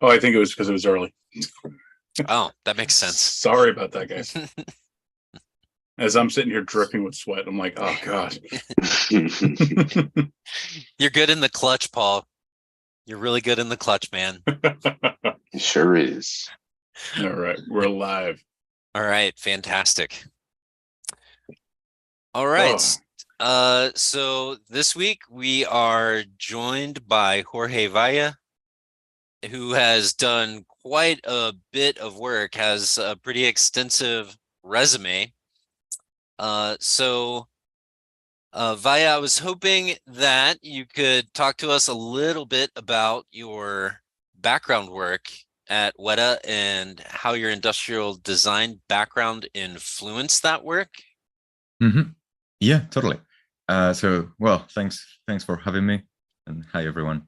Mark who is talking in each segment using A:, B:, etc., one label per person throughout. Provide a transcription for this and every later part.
A: Oh, I think it was because it was early.
B: Oh, that makes sense.
A: Sorry about that, guys. As I'm sitting here dripping with sweat, I'm like, oh God.
B: You're good in the clutch, Paul. You're really good in the clutch, man.
C: It sure is.
A: All right, we're live.
B: All right, fantastic. All right. So this week we are joined by Jorge Valle, who has done quite a bit of work, has a pretty extensive resume. Valle, I was hoping that you could talk to us a little bit about your background work at Weta and how your industrial design background influenced that work.
D: Mm-hmm. Yeah, totally. Well, thanks for having me, and hi everyone.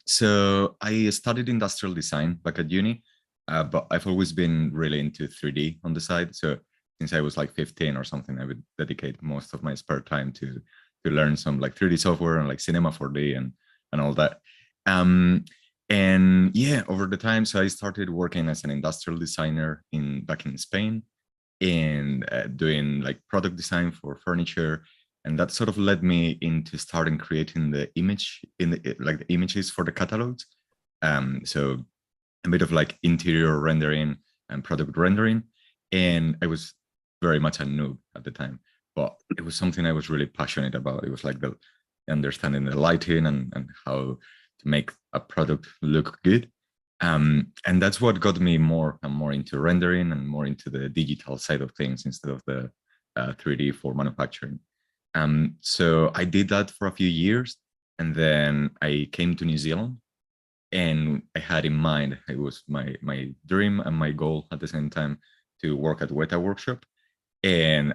D: So I studied industrial design back at uni, but I've always been really into 3D on the side. So since I was like 15 or something, I would dedicate most of my spare time to learn some like 3D software and like Cinema 4D and all that. And yeah, over the time, so I started working as an industrial designer back in Spain and doing like product design for furniture, and that sort of led me into starting creating the image in the like the images for the catalogs. So a bit of like interior rendering and product rendering, and I was very much a noob at the time, but it was something I was really passionate about. It was like the understanding the lighting and how to make a product look good. And that's what got me more and more into rendering and more into the digital side of things instead of the 3D for manufacturing. So I did that for a few years, and then I came to New Zealand, and I had in mind, it was my dream and my goal at the same time to work at Weta Workshop. And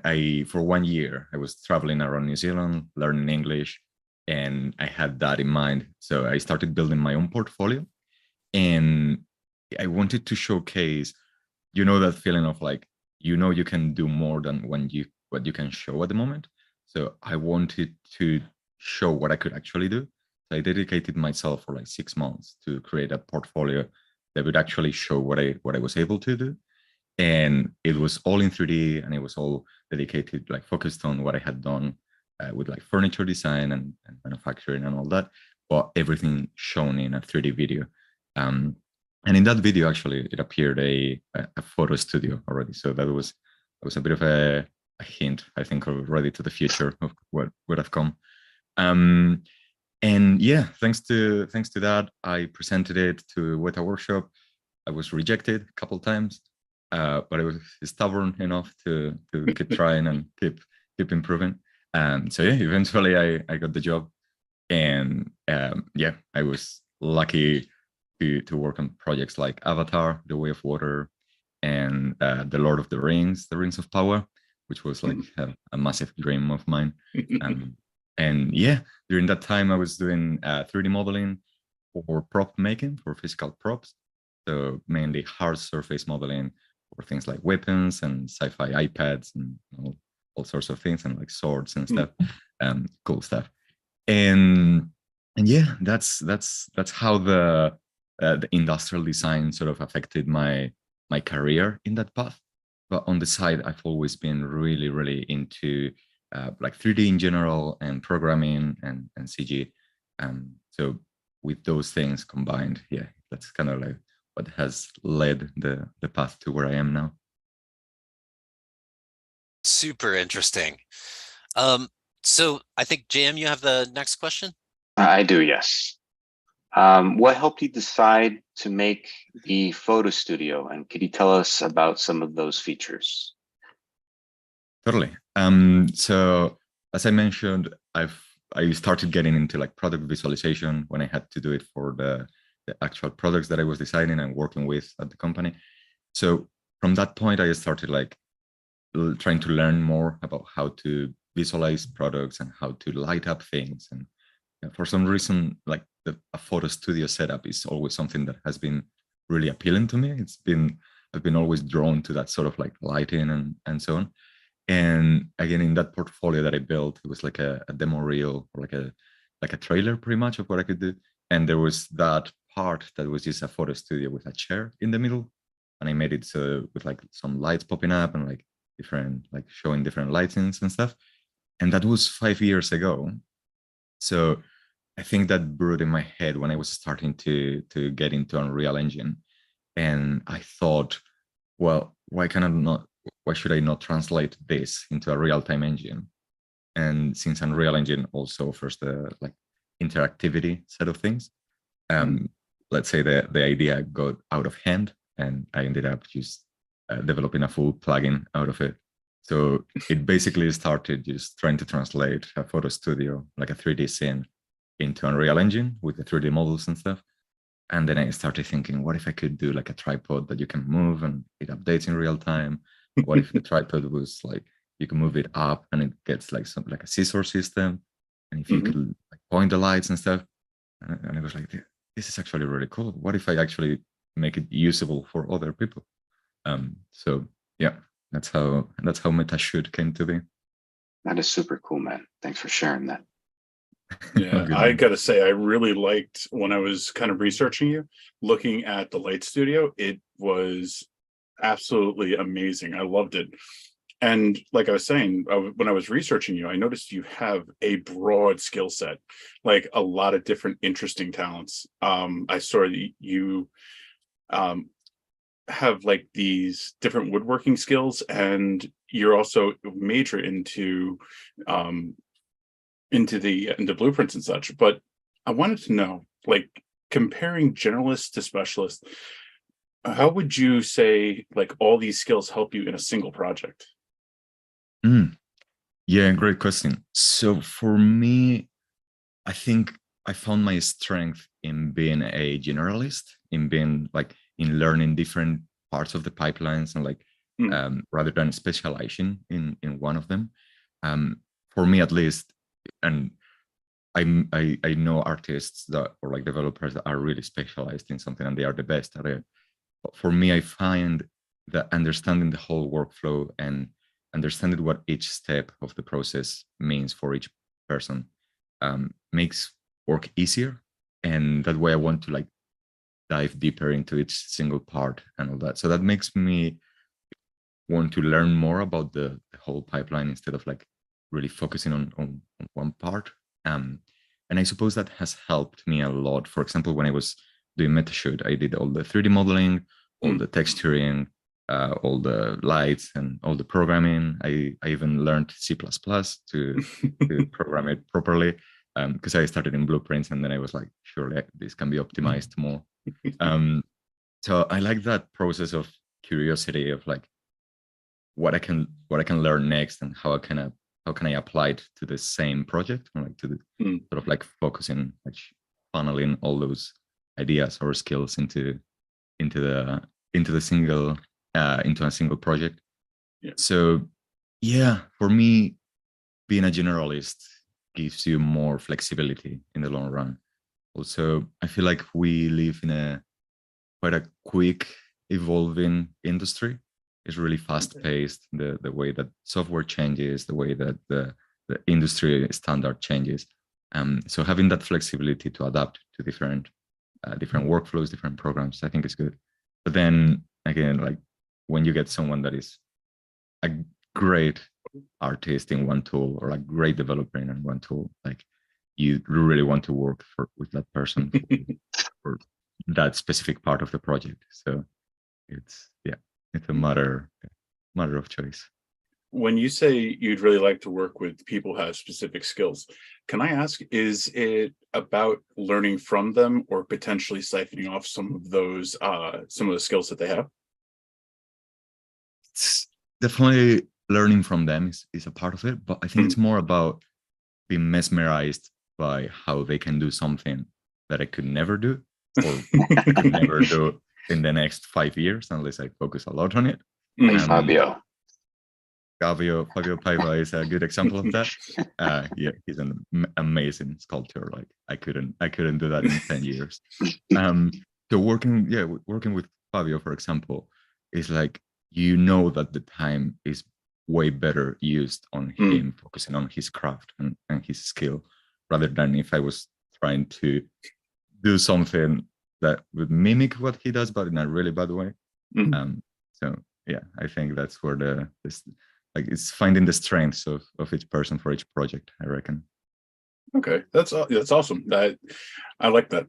D: for 1 year, I was traveling around New Zealand, learning English, and I had that in mind. So I started building my own portfolio, and I wanted to showcase, that feeling of like, you can do more than what you can show at the moment. So I wanted to show what I could actually do. So I dedicated myself for like 6 months to create a portfolio that would actually show what I was able to do. And it was all in 3D, and it was all dedicated, like focused on what I had done with like furniture design and manufacturing and all that, but everything shown in a 3D video. And in that video, actually, it appeared a photo studio already. So that was a bit of a hint, I think, already to the future of what would have come. And yeah, thanks to that, I presented it to Weta Workshop. I was rejected a couple times, but I was stubborn enough to keep trying and keep improving. So yeah, eventually I got the job, and yeah, I was lucky to work on projects like Avatar, The Way of Water, and The Lord of the Rings, The Rings of Power, which was like a massive dream of mine. And yeah, during that time, I was doing 3D modeling for prop making, for physical props. So mainly hard surface modeling for things like weapons and sci-fi iPads and all sorts of things, and like swords and stuff, cool stuff. And yeah, that's how the industrial design sort of affected my career in that path. But on the side, I've always been really, really into like 3D in general and programming and CG. So with those things combined, yeah, that's kind of like what has led the path to where I am now.
B: Super interesting. So I think JM, you have the next question.
C: I do, yes. What helped you decide to make the photo studio, and could you tell us about some of those features?
D: Totally. So as I mentioned, I started getting into like product visualization when I had to do it for the actual products that I was designing and working with at the company. So from that point, I started like trying to learn more about how to visualize products and how to light up things. And for some reason, like a photo studio setup is always something that has been really appealing to me. I've been always drawn to that sort of like lighting and so on. And again, in that portfolio that I built, it was like a demo reel, or like a trailer pretty much of what I could do. And there was that part that was just a photo studio with a chair in the middle, and I made it so with like some lights popping up and like different, like showing different lightings and stuff. And that was 5 years ago. So I think that brewed in my head when I was starting to get into Unreal Engine. And I thought, well, why should I not translate this into a real-time engine? And since Unreal Engine also offers the like interactivity set of things, let's say the idea got out of hand, and I ended up just developing a full plugin out of it. So it basically started just trying to translate a photo studio, like a 3D scene, into Unreal Engine with the 3D models and stuff. And then I started thinking, what if I could do like a tripod that you can move and it updates in real time? What if the tripod was like, you can move it up and it gets like some like a scissor system? And if you could like point the lights and stuff, and it was like, this is actually really cool. What if I actually make it usable for other people? So yeah, that's how Metashoot came to be.
C: That is super cool, man. Thanks for sharing that.
A: Yeah, I gotta say, I really liked when I was kind of researching you, looking at the light studio. It was absolutely amazing. I loved it. And like I was saying, when I was researching you, I noticed you have a broad skill set, like a lot of different interesting talents. I saw that you have like these different woodworking skills, and you're also major into the blueprints and such. But I wanted to know, like, comparing generalists to specialists, how would you say like all these skills help you in a single project?
D: Yeah, great question. So for me, I think I found my strength in being a generalist, in being like in learning different parts of the pipelines, and like rather than specializing in one of them. For me at least, and I know artists that, or like developers that are really specialized in something and they are the best at it. But for me, I find that understanding the whole workflow and understanding what each step of the process means for each person makes work easier. And that way I want to like dive deeper into each single part and all that. So that makes me want to learn more about the whole pipeline instead of like really focusing on one part. And I suppose that has helped me a lot. For example, when I was doing Metashoot, I did all the 3D modeling, all the texturing, all the lights and all the programming. I even learned C++ to program it properly, because I started in blueprints and then I was like, surely this can be optimized more. So I like that process of curiosity of like what I can learn next and how can I apply it to the same project, or like to the sort of like focusing, like funneling all those ideas or skills into a single project.
A: Yeah.
D: So yeah, for me, being a generalist gives you more flexibility in the long run. Also, I feel like we live in quite a quick evolving industry. It's really fast paced, the way that software changes, the way that the industry standard changes. So having that flexibility to adapt to different workflows, different programs, I think is good. But then again, like when you get someone that is a great artist in one tool or a great developer in one tool, like you really want to work with that person for that specific part of the project. So it's a matter of choice.
A: When you say you'd really like to work with people who have specific skills, can I ask, is it about learning from them or potentially siphoning off some of the skills that they have?
D: It's definitely learning from them is a part of it, but I think it's more about being mesmerized by how they can do something that I could never do or could never do in the next 5 years unless I focus a lot on it.
C: Fabio
D: Paiva is a good example of that. Yeah, he's an amazing sculptor. Like I couldn't do that in 10 years. So working with Fabio, for example, is like, you know that the time is way better used on him focusing on his craft and his skill, rather than if I was trying to do something that would mimic what he does, but in a really bad way. So yeah, I think that's where it's finding the strengths of each person for each project, I reckon.
A: Okay, that's awesome. I like that.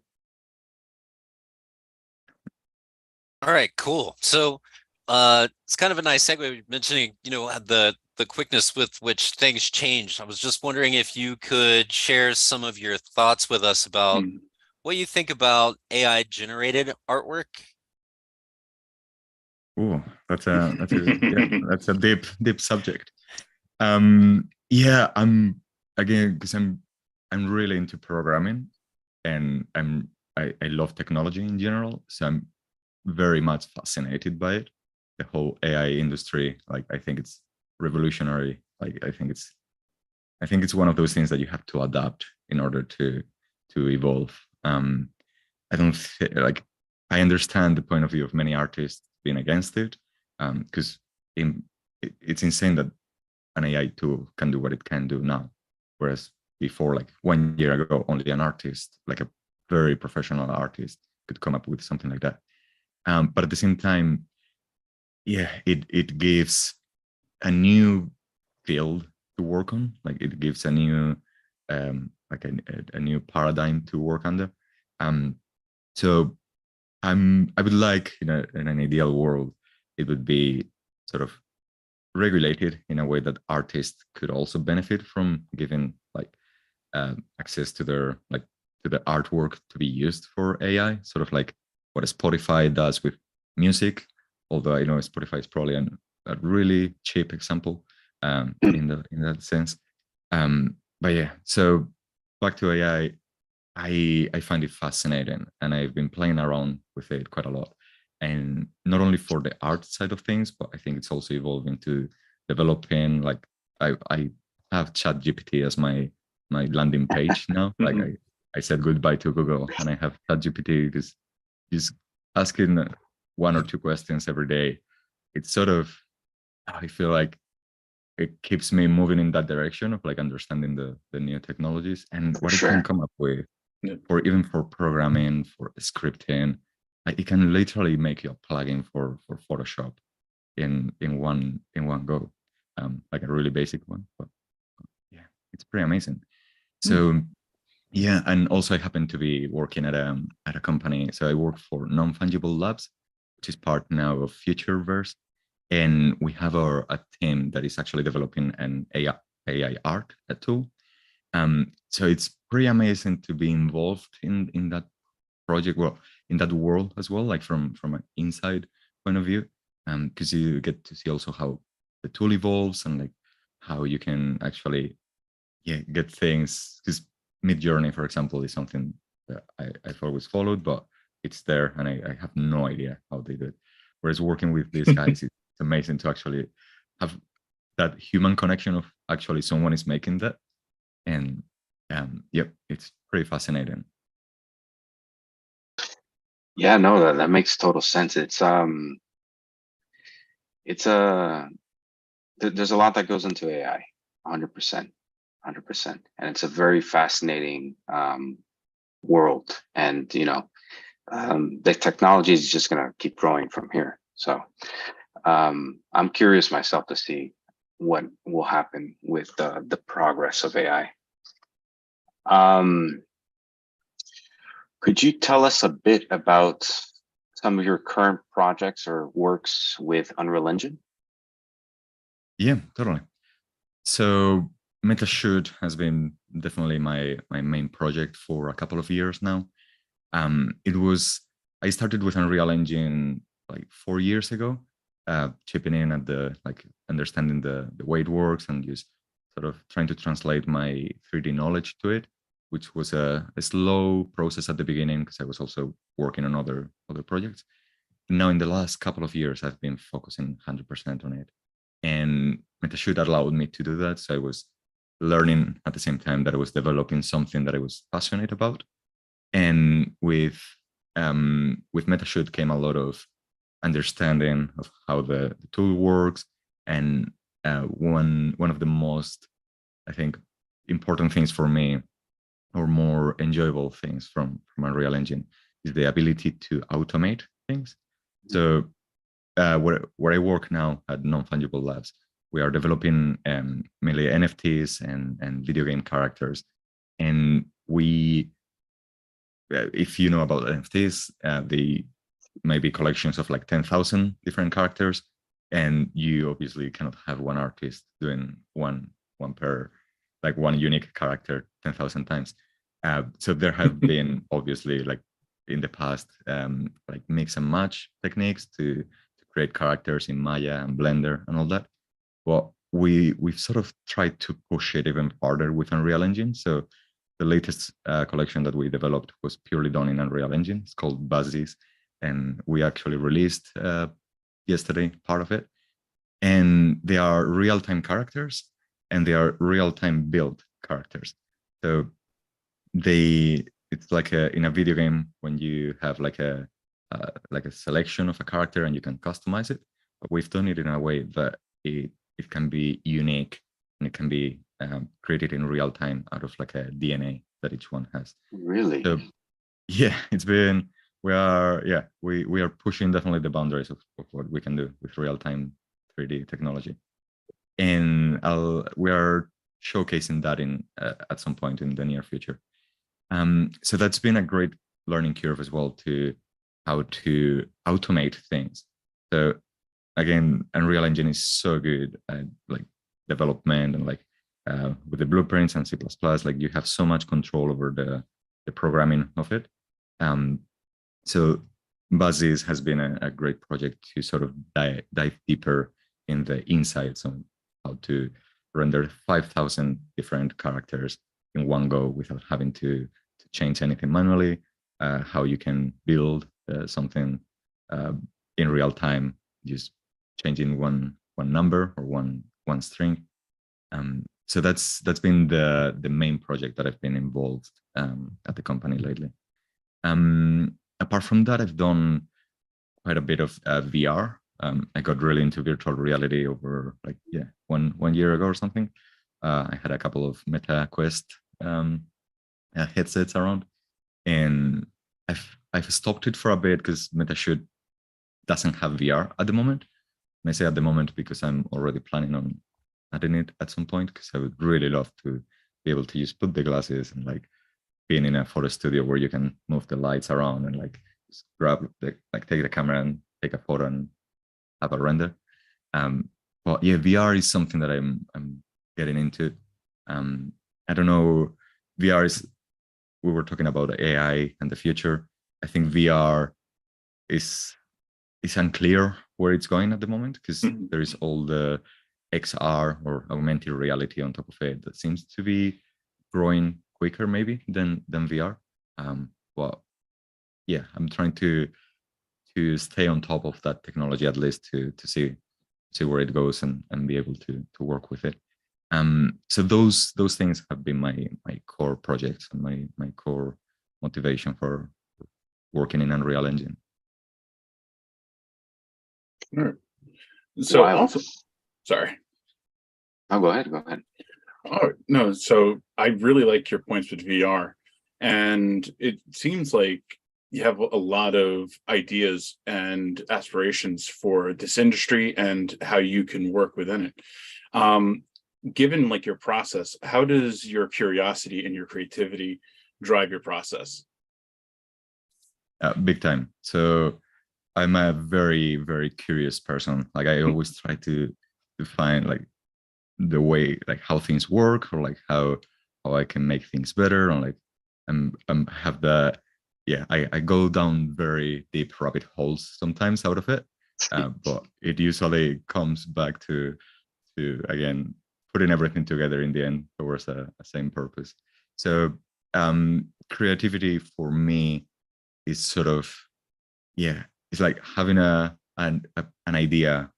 B: All right, cool. So it's kind of a nice segue mentioning, the quickness with which things changed. I was just wondering if you could share some of your thoughts with us about what you think about AI generated artwork.
D: Oh, that's a deep subject. Yeah, because I'm really into programming, and I love technology in general, so I'm very much fascinated by it. The whole AI industry, like, I think it's revolutionary. Like, I think it's one of those things that you have to adapt in order to evolve. I don't like, I understand the point of view of many artists being against it, because it's insane that an AI tool can do what it can do now, whereas before, like 1 year ago, only an artist, like a very professional artist, could come up with something like that. But at the same time, yeah, it gives a new field to work on. Like, it gives a new like a new paradigm to work under. So I would like, in an ideal world, it would be sort of regulated in a way that artists could also benefit from, giving like access to their to the artwork to be used for AI, sort of like what Spotify does with music. Although I know Spotify is probably a really cheap example in that sense. But yeah, so back to AI, I find it fascinating, and I've been playing around with it quite a lot. And not only for the art side of things, but I think it's also evolving to developing. Like, I have ChatGPT as my landing page now. Like, I said goodbye to Google, and I have ChatGPT, because just asking 1 or 2 questions every day, it's sort of, I feel like it keeps me moving in that direction of like understanding the new technologies and what it can come up with. For even for programming, for scripting, like, it can literally make you a plugin for Photoshop in one go, like a really basic one. But yeah, it's pretty amazing. So yeah, and also I happen to be working at a company. So I work for Non-Fungible Labs, which is part now of Futureverse, and we have a team that is actually developing an AI art tool. So it's pretty amazing to be involved in that project, well, in that world as well, like from an inside point of view, because you get to see also how the tool evolves, and like how you can actually get things. Because Midjourney, for example, is something that I've always followed, but it's there, and I have no idea how they do it. Whereas working with these guys, it's amazing to actually have that human connection of actually someone is making that. And yep, it's pretty fascinating.
C: Yeah, no, that makes total sense. There's a lot that goes into AI, 100%, and it's a very fascinating world. And the technology is just gonna keep growing from here. So I'm curious myself to see what will happen with the progress of AI. Could you tell us a bit about some of your current projects or works with Unreal Engine?
D: Yeah, totally. So Metashoot has been definitely my main project for a couple of years now. I started with Unreal Engine like 4 years ago, chipping in at the understanding the way it works, and just sort of trying to translate my 3D knowledge to it, which was a slow process at the beginning, because I was also working on other projects. Now, in the last couple of years, I've been focusing 100% on it, and Metashoot allowed me to do that. So I was learning at the same time that I was developing something that I was passionate about. And with Metashoot came a lot of understanding of how the tool works, and one of the most, I think, important things for me, or more enjoyable things from Unreal Engine, is the ability to automate things. So where I work now at Non-Fungible Labs, we are developing mainly NFTs and video game characters. And we, if you know about NFTs, they may be collections of like 10,000 different characters. And you obviously cannot have one artist doing one per, like one unique character 10,000 times. So there have been obviously like in the past, like mix and match techniques to create characters in Maya and Blender and all that. Well, we've sort of tried to push it even farther with Unreal Engine. So the latest collection that we developed was purely done in Unreal Engine. It's called Buzzies, and we actually released yesterday part of it. And they are real-time characters, and they are real-time build characters. So it's like in a video game when you have like a selection of a character and you can customize it. But we've done it in a way that it can be unique and it can be created in real time out of like a DNA that each one has.
C: Really?
D: So yeah, it's been, we are pushing definitely the boundaries of what we can do with real-time 3D technology. And we are showcasing that in at some point in the near future. So that's been a great learning curve as well, to how to automate things. So again, Unreal Engine is so good at like development and like with the blueprints and C++, like you have so much control over the programming of it. So Buzzies has been a great project to sort of dive deeper in the insights on how to render 5,000 different characters in one go without having to change anything manually, how you can build something in real time, just changing one number or one string. So that's been the main project that I've been involved at the company lately. Apart from that, I've done quite a bit of VR. I got really into virtual reality over like one year ago or something. I had a couple of Meta Quest headsets around, and I've stopped it for a bit because Metashoot doesn't have VR at the moment. And I say at the moment because I'm already planning on adding it at some point, because I would really love to be able to just put the glasses and like being in a photo studio where you can move the lights around and like just grab take the camera and take a photo and have a render. But yeah, VR is something that I'm getting into. I don't know, VR is, we were talking about AI and the future. I think VR is unclear where it's going at the moment, because there is all the XR or augmented reality on top of it that seems to be growing quicker maybe than VR. Well, yeah, I'm trying to stay on top of that technology, at least to see where it goes and be able to work with it. So those things have been my core projects and my core motivation for working in Unreal Engine.
A: All right. So
C: Wow.
A: also, sorry.
C: Oh, go ahead.
A: Oh no, so I really like your points with VR, and it seems like you have a lot of ideas and aspirations for this industry and how you can work within it. Given like your process, how does your curiosity and your creativity drive your process?
D: Big time. So I'm a very, very curious person. Like I always try to find like the way, like how things work, or like how I can make things better. And like have the, I go down very deep rabbit holes sometimes out of it, but it usually comes back to again putting everything together in the end towards a same purpose. So creativity for me is sort of, it's like having an idea,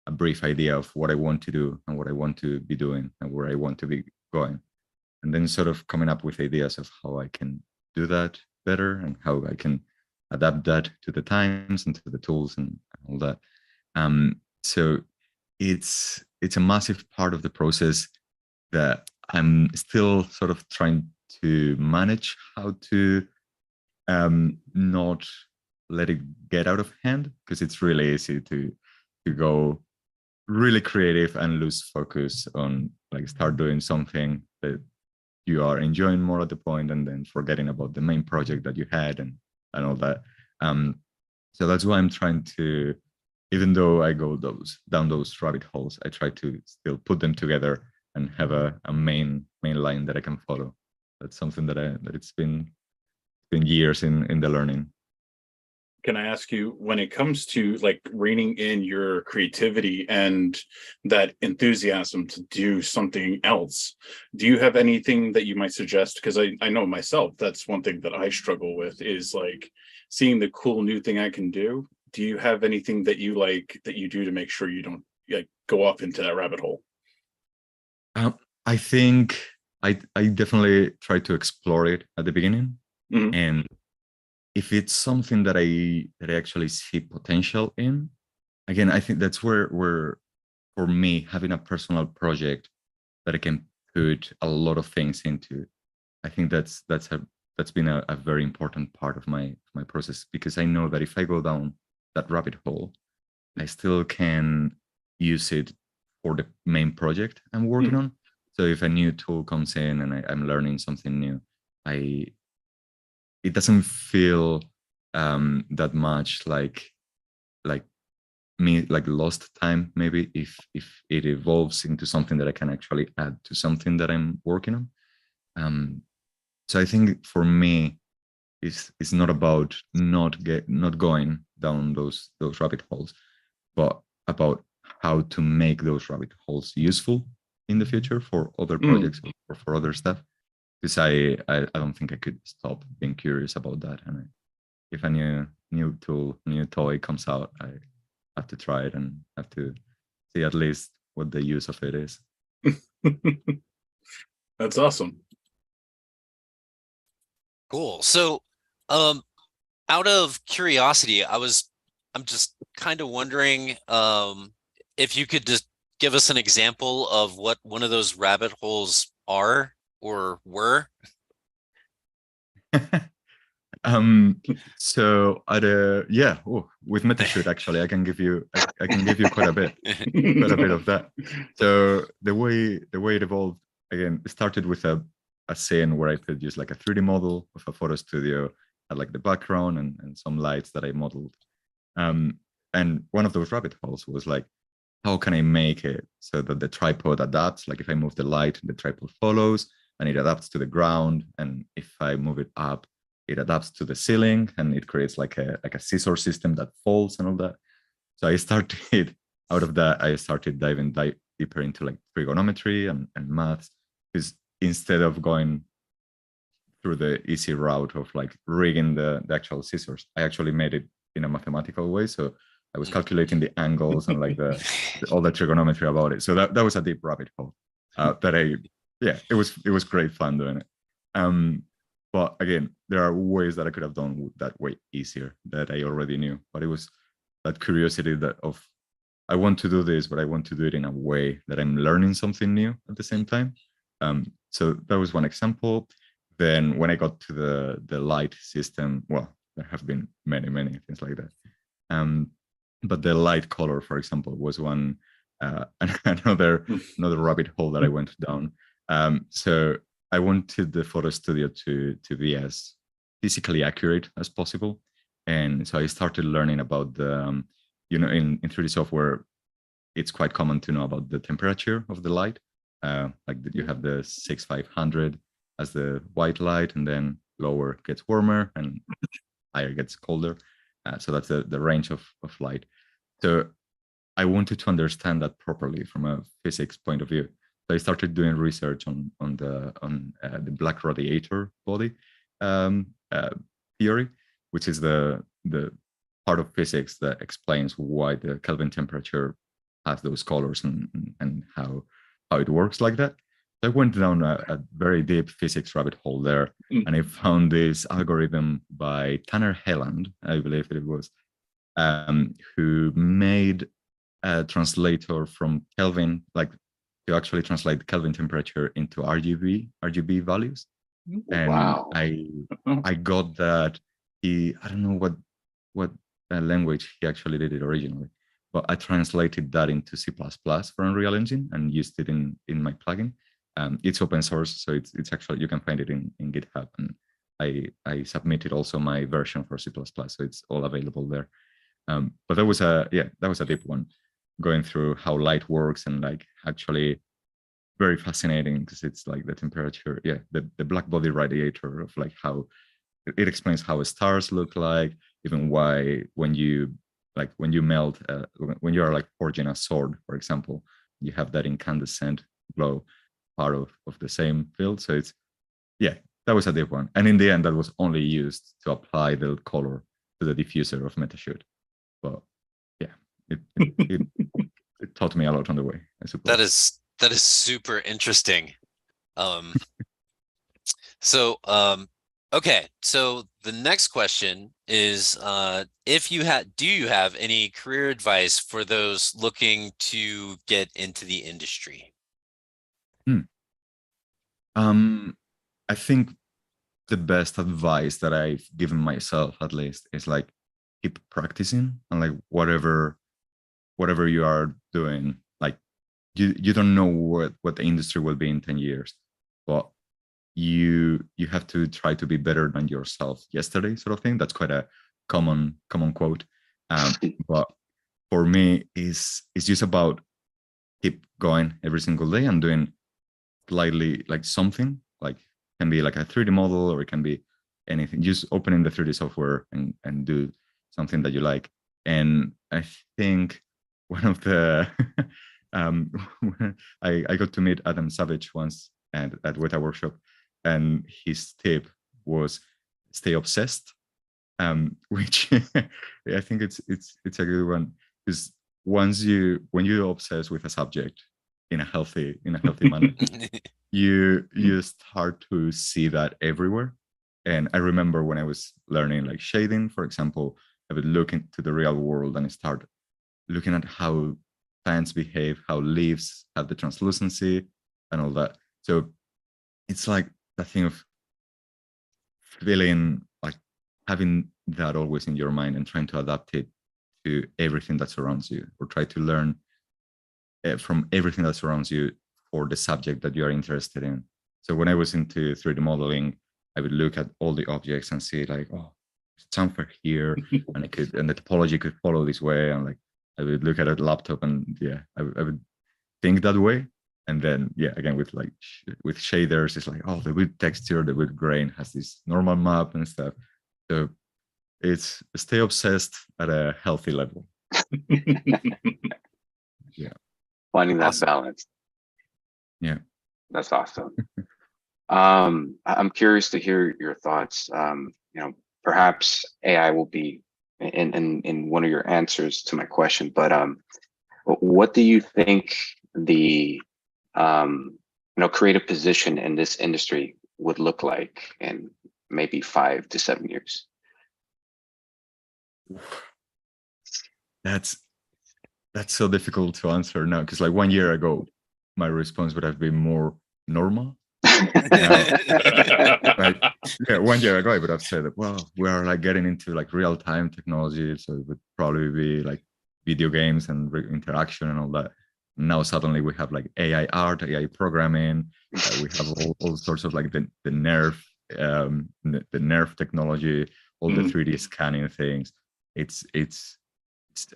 D: a brief idea of what I want to do and what I want to be doing and where I want to be going, and then sort of coming up with ideas of how I can do that better and how I can adapt that to the times and to the tools and all that. So it's a massive part of the process that I'm still sort of trying to manage how to not let it get out of hand, because it's really easy to go really creative and lose focus on like start doing something that you are enjoying more at the point, and then forgetting about the main project that you had and all that. So that's why I'm trying to, even though I go down those rabbit holes, I try to still put them together and have a main line that I can follow. That's something that it's been years in the learning.
A: Can I ask you, when it comes to like reining in your creativity and that enthusiasm to do something else, do you have anything that you might suggest? Because I know myself, that's one thing that I struggle with, is like seeing the cool new thing I can do. Do you have anything that you like that you do to make sure you don't like go off into that rabbit hole?
D: I think I definitely try to explore it at the beginning, and if it's something that I actually see potential in, again, I think that's where for me, having a personal project that I can put a lot of things into, I think that's been a very important part of my process, because I know that if I go down that rabbit hole, I still can use it for the main project I'm working on. So if a new tool comes in and I'm learning something new, it doesn't feel that much like me, like lost time, maybe, if it evolves into something that I can actually add to something that I'm working on. So I think for me, it's not about not going down those rabbit holes, but about how to make those rabbit holes useful in the future for other projects or for other stuff. Because I don't think I could stop being curious about that. And if a new tool, new toy comes out, I have to try it and have to see at least what the use of it is.
A: That's awesome.
B: Cool. So, out of curiosity, I'm just kind of wondering if you could just give us an example of what one of those rabbit holes are or were.
D: So with Metashoot, actually, I can give you quite a bit of that. So the way it evolved, again, it started with a scene where I could use like a 3D model of a photo studio, had like the background and some lights that I modeled. And one of those rabbit holes was like, how can I make it so that the tripod adapts? Like if I move the light, the tripod follows and it adapts to the ground. And if I move it up, it adapts to the ceiling and it creates like a scissor system that folds and all that. So I started out of that, I started diving deeper into like trigonometry and maths, because instead of going through the easy route of like rigging the actual scissors, I actually made it in a mathematical way. So I was calculating the angles and like all the trigonometry about it. So that was a deep rabbit hole it was great fun doing it. But again, there are ways that I could have done that way easier that I already knew. But it was that curiosity of I want to do this, but I want to do it in a way that I'm learning something new at the same time. So that was one example. Then when I got to the light system, well, there have been many things like that. But the light color, for example, was one another rabbit hole that I went down. So I wanted the photo studio to be as physically accurate as possible, and so I started learning about the in 3D software, it's quite common to know about the temperature of the light. Like you have the 6500 as the white light, and then lower gets warmer and higher gets colder. So that's the range of light. So I wanted to understand that properly from a physics point of view. So I started doing research on the black radiator body theory, which is the part of physics that explains why the Kelvin temperature has those colors and how it works like that. So I went down a very deep physics rabbit hole there, and I found this algorithm by Tanner Helland, I believe it was, who made a translator from Kelvin, like to actually translate Kelvin temperature into RGB values. And
C: wow.
D: I got that I don't know what language he actually did it originally, but I translated that into C++ for Unreal Engine and used it in my plugin. It's open source, so it's actually, you can find it in GitHub, and I submitted also my version for C++, so it's all available there. But that was a deep one, going through how light works, and like actually very fascinating, because it's like the temperature, the black body radiator of like how it explains how stars look like, even why when you melt, when you are like forging a sword, for example, you have that incandescent glow part of the same field. So it's, that was a deep one. And in the end, that was only used to apply the color to the diffuser of Metashoot. But yeah, it taught me a lot on the way, I suppose.
B: That is super interesting. Okay, so the next question is, do you have any career advice for those looking to get into the industry?
D: I think the best advice that I've given myself, at least, is like, keep practicing, and like whatever you are doing, like you don't know what the industry will be in 10 years, but you have to try to be better than yourself yesterday, sort of thing. That's quite a common quote. But for me, it's just about keep going every single day and doing slightly, like something, like can be like a 3D model, or it can be anything. Just opening the 3D software and do something that you like. And I think one of the I got to meet Adam Savage once at Weta Workshop, and his tip was stay obsessed, which I think it's a good one, because when you obsess with a subject in a healthy manner, you start to see that everywhere. And I remember when I was learning like shading, for example, I would look into the real world and start looking at how plants behave, how leaves have the translucency and all that. So it's like that thing of feeling like having that always in your mind and trying to adapt it to everything that surrounds you, or try to learn from everything that surrounds you for the subject that you are interested in. So when I was into 3D modeling, I would look at all the objects and see like, oh, there's chamfer here, and the topology could follow this way, and like I would look at a laptop, and I would think that way. And then again with shaders, it's like, oh, the wood texture, the wood grain has this normal map and stuff. So it's stay obsessed at a healthy level.
C: Finding that balance.
D: Yeah,
C: that's awesome. I'm curious to hear your thoughts. Perhaps AI will be in one of your answers to my question, but what do you think the creative position in this industry would look like in maybe 5 to 7 years?
D: That's so difficult to answer now, because like 1 year ago, my response would have been more normal. Now, 1 year ago, I would have said that, well, we are like getting into like real-time technology, so it would probably be like video games and interaction and all that. Now suddenly we have like AI art, AI programming. We have all sorts of like the nerve, the nerve technology, all the 3D scanning things. It's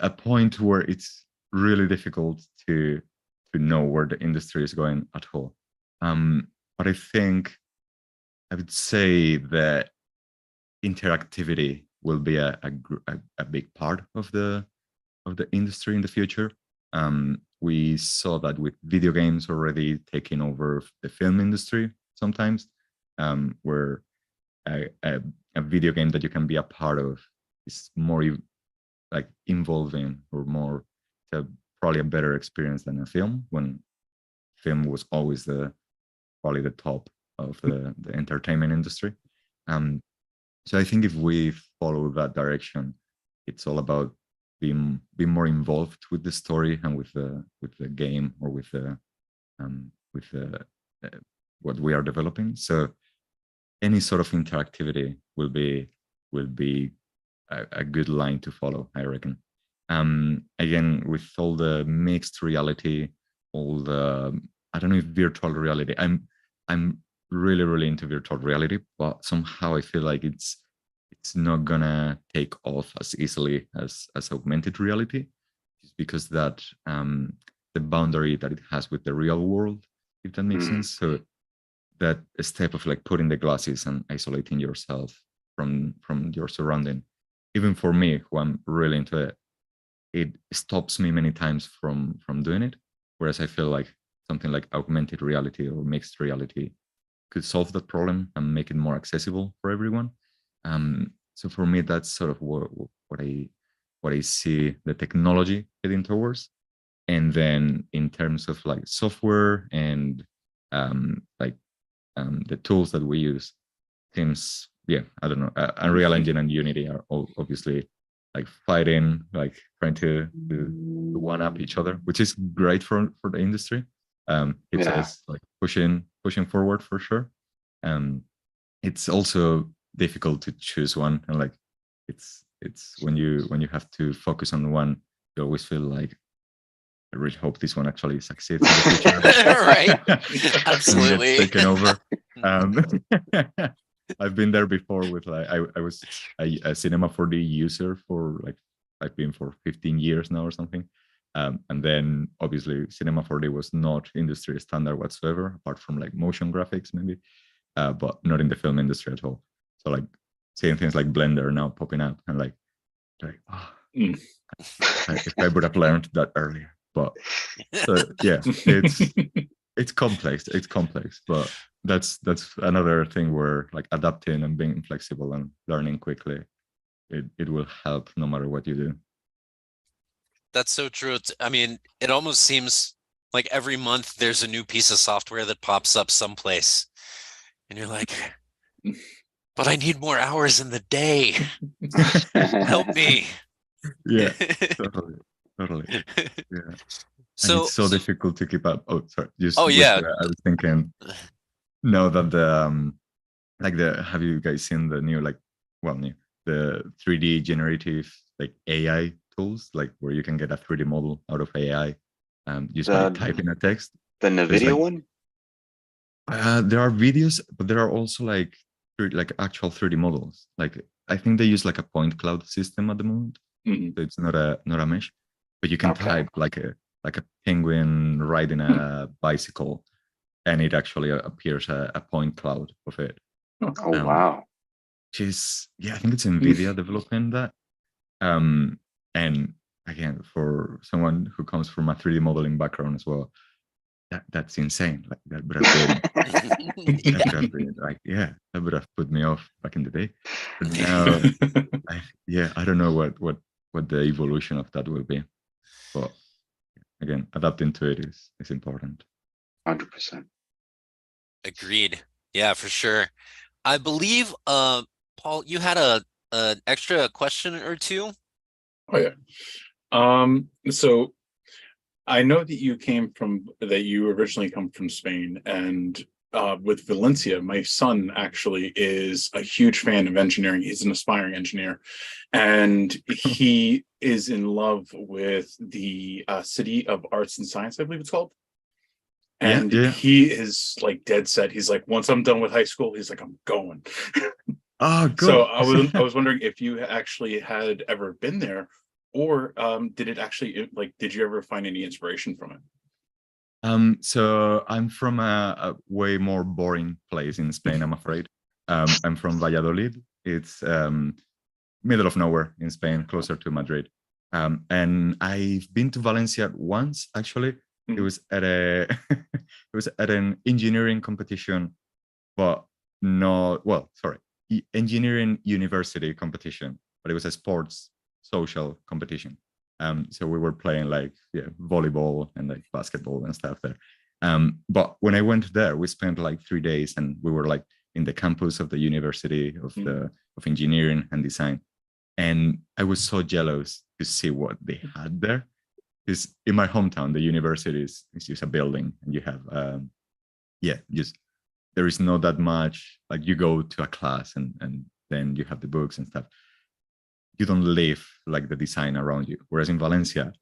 D: a point where it's really difficult to know where the industry is going at all. But I think I would say that interactivity will be a big part of the industry in the future. We saw that with video games already taking over the film industry sometimes, where a video game that you can be a part of is more like involving, or more probably a better experience than a film, when film was always probably the top of the entertainment industry. So I think if we follow that direction, it's all about being more involved with the story and with the game, or with what we are developing. So any sort of interactivity will be will be a good line to follow, I reckon. Again, with all the mixed reality, all the, I don't know if virtual reality, I'm really into virtual reality, but somehow I feel like it's not gonna take off as easily as augmented reality, just because that the boundary that it has with the real world, if that makes sense. So that step of like putting the glasses and isolating yourself from your surrounding, even for me, who I'm really into it, it stops me many times from doing it. Whereas I feel like something like augmented reality or mixed reality could solve that problem and make it more accessible for everyone. So for me, that's sort of what I see the technology heading towards. And then in terms of like software and the tools that we use, teams, yeah, I don't know, Unreal Engine and Unity are all obviously like fighting, like trying to one up each other, which is great for the industry. It's us like pushing forward for sure. It's also difficult to choose one, and like it's when you have to focus on one, you always feel like, I really hope this one actually succeeds in the future.
B: Right. Absolutely.
D: Taken over. I've been there before with like I was a Cinema 4D user for like I've been for 15 years now or something. And then obviously Cinema 4D was not industry standard whatsoever, apart from like motion graphics maybe, but not in the film industry at all. So like seeing things like Blender now popping up and like if I would have learned that earlier. But yeah, it's complex. It's complex, but that's another thing where like adapting and being flexible and learning quickly, it will help no matter what you do.
B: That's so true. I mean, it almost seems like every month there's a new piece of software that pops up someplace, and you're like, but I need more hours in the day. Help me.
D: Yeah, totally. Yeah.
B: So
D: it's so difficult to keep up. Oh, sorry.
B: Yeah.
D: I was thinking now that the like have you guys seen the new the 3D generative like AI tools, like where you can get a 3D model out of AI just by typing a text?
C: The NVIDIA one?
D: There are videos, but there are also like actual 3D models. Like I think they use like a point cloud system at the moment. So it's not a mesh, but you can type like a penguin riding a bicycle, and it actually appears a point cloud of it.
C: Oh wow!
D: Which is, yeah, I think it's NVIDIA developing that. And again, for someone who comes from a 3D modeling background as well, that's insane. Like that would have been like, yeah, that would have put me off back in the day. But now, I don't know what the evolution of that will be. But again, adapting to it is important.
C: 100%.
B: Agreed. Yeah, for sure. I believe, Paul, you had an extra question or two.
A: Oh yeah. So I know that you originally come from Spain, and with Valencia, my son actually is a huge fan of engineering. He's an aspiring engineer, and he is in love with the City of Arts and Science, I believe it's called. And he is like dead set. He's like, once I'm done with high school, he's like, I'm going.
D: Oh, good.
A: So I was wondering if you actually had ever been there, or did it actually did you ever find any inspiration from it?
D: So I'm from a way more boring place in Spain, I'm afraid. I'm from Valladolid. It's middle of nowhere in Spain, closer to Madrid. And I've been to Valencia once, actually. It was at an engineering competition, but engineering university competition, but it was a sports social competition. So we were playing like volleyball and like basketball and stuff there. But when I went there, we spent like 3 days, and we were like in the campus of the University of Engineering and Design. And I was so jealous to see what they had there. Because in my hometown, the university is just a building, and you have there is not that much. Like you go to a class and then you have the books and stuff. You don't live like the design around you. Whereas in Valencia,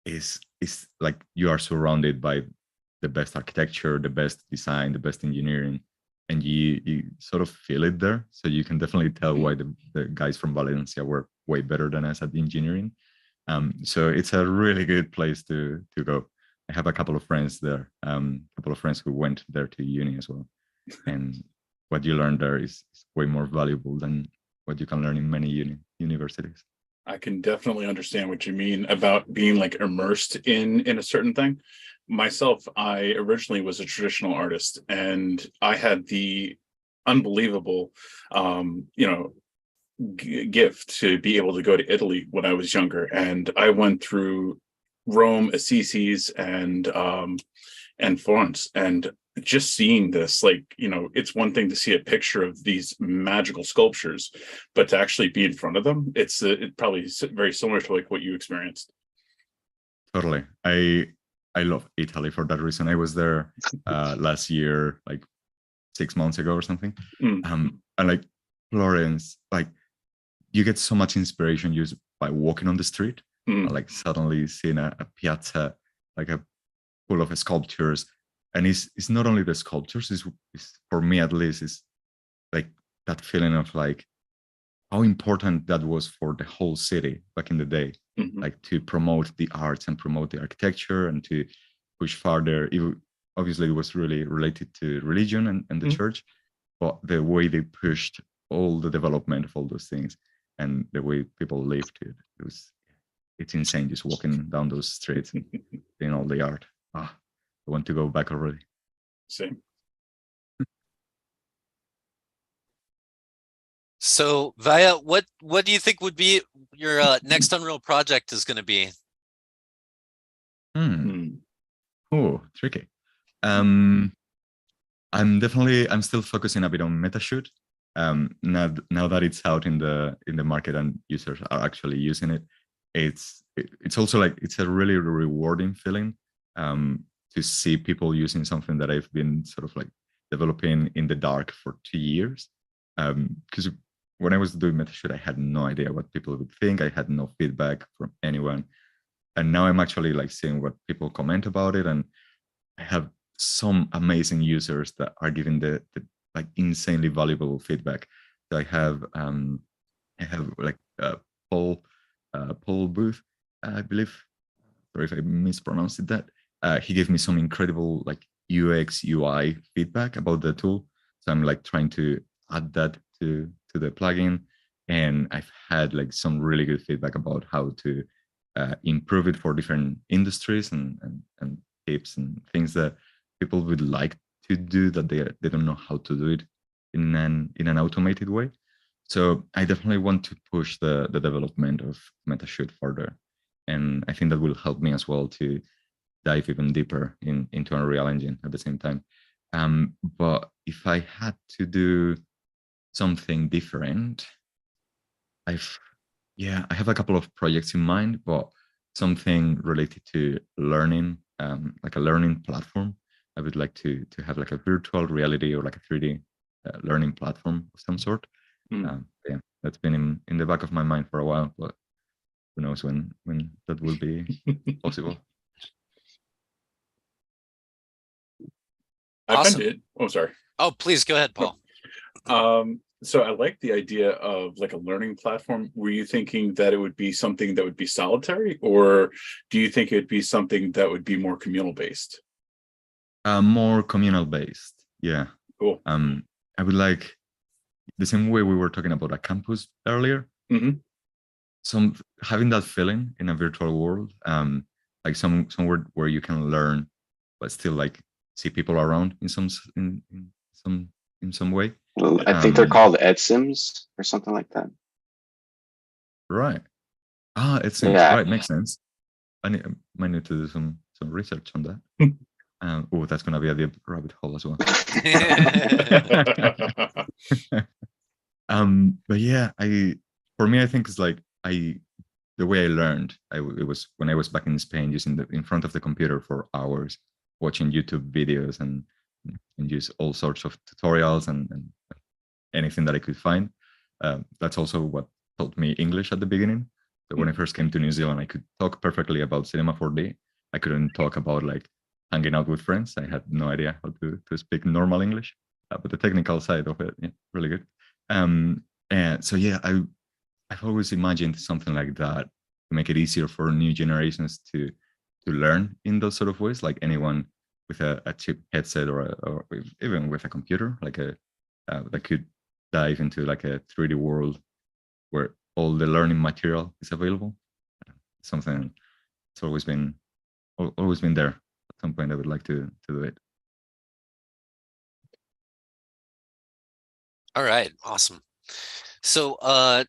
D: is like you are surrounded by the best architecture, the best design, the best engineering, and you sort of feel it there. So you can definitely tell why the guys from Valencia were way better than us at the engineering. So it's a really good place to go. I have a couple of friends there, a couple of friends who went there to uni as well. And what you learn there is way more valuable than what you can learn in many universities.
A: I can definitely understand what you mean about being like immersed in a certain thing. Myself, I originally was a traditional artist, and I had the unbelievable, gift to be able to go to Italy when I was younger, and I went through Rome, Assisi's, and Florence, and just seeing this, like, it's one thing to see a picture of these magical sculptures, but to actually be in front of them, it's probably very similar to like what you experienced.
D: Totally. I love Italy for that reason. I was there last year, like 6 months ago or something. And like Florence, like you get so much inspiration just by walking on the street, like suddenly seeing a piazza, like a full of sculptures. And it's not only the sculptures, it's for me at least, is like that feeling of like how important that was for the whole city back in the day, like to promote the arts and promote the architecture and to push farther. Obviously, it was really related to religion and the church, but the way they pushed all the development of all those things and the way people lived it's insane just walking down those streets and seeing all the art. I want to go back already.
A: Same.
B: So Valle, what do you think would be your next Unreal project is going to be?
D: Oh, tricky. I'm still focusing a bit on Metashoot. Now that it's out in the market and users are actually using it, it's also like it's a really rewarding feeling to see people using something that I've been sort of like developing in the dark for 2 years. Because when I was doing Metashoot, I had no idea what people would think. I had no feedback from anyone. And now I'm actually like seeing what people comment about it. And I have some amazing users that are giving the like insanely valuable feedback. So I have like Paul Booth, I believe. Sorry if I mispronounced that. He gave me some incredible like UX UI feedback about the tool. So I'm like trying to add that to the plugin, and I've had like some really good feedback about how to improve it for different industries and tips and things that people would like to do that they don't know how to do it in an automated way. So I definitely want to push the development of Metashoot further, and I think that will help me as well to dive even deeper into Unreal Engine at the same time. But if I had to do something different, I have a couple of projects in mind, but something related to learning, like a learning platform. I would like to have like a virtual reality or like a 3D learning platform of some sort. Yeah, that's been in the back of my mind for a while, but who knows when that will be possible.
B: Awesome.
A: I find it. Oh, sorry.
B: Oh, please go ahead, Paul.
A: So I like the idea of like a learning platform. Were you thinking that it would be something that would be solitary, or do you think it'd be something that would be more communal based?
D: More communal based. Yeah.
A: Cool.
D: I would like the same way we were talking about a campus earlier. Some having that feeling in a virtual world, like somewhere where you can learn, but still like see people around in some way.
C: Well, I think they're called EdSims or something like that.
D: Right. EdSims.
C: Yeah.
D: Right. Makes sense. I might need to do some research on that. That's gonna be a deep rabbit hole as well. But yeah, for me, I think it's like the way I learned. It was when I was back in Spain, using in front of the computer for hours, watching YouTube videos and use all sorts of tutorials and anything that I could find. That's also what taught me English at the beginning. So when I first came to New Zealand, I could talk perfectly about Cinema 4D. I couldn't talk about like hanging out with friends. I had no idea how to speak normal English, but the technical side of it, yeah, really good. And so yeah, I've always imagined something like that to make it easier for new generations to learn in those sort of ways, like anyone with a cheap headset or even with a computer, like that could dive into like a 3D world where all the learning material is available. Something it's always been there. At some point, I would like to do it.
B: All right, awesome. So, Valle,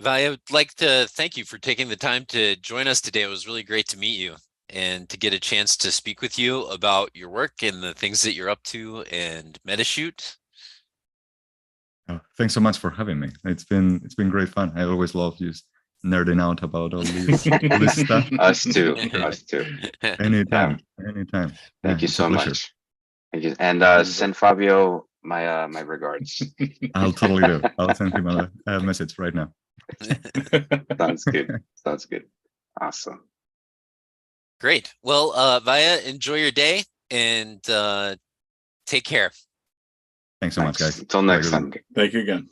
B: I would like to thank you for taking the time to join us today. It was really great to meet you and to get a chance to speak with you about your work and the things that you're up to and Metashoot.
D: Oh, thanks so much for having me. It's been great fun. I always love just nerding out about all this stuff.
C: Us too.
D: Anytime.
C: Thank you so much. Thank you. And send Fabio my regards.
D: I'll totally do. I'll send him a message right now.
C: Sounds good. Sounds good. Awesome.
B: Great. Well, Valle, enjoy your day and take care.
D: Thanks so much, guys.
C: Until next time.
A: Thank you again.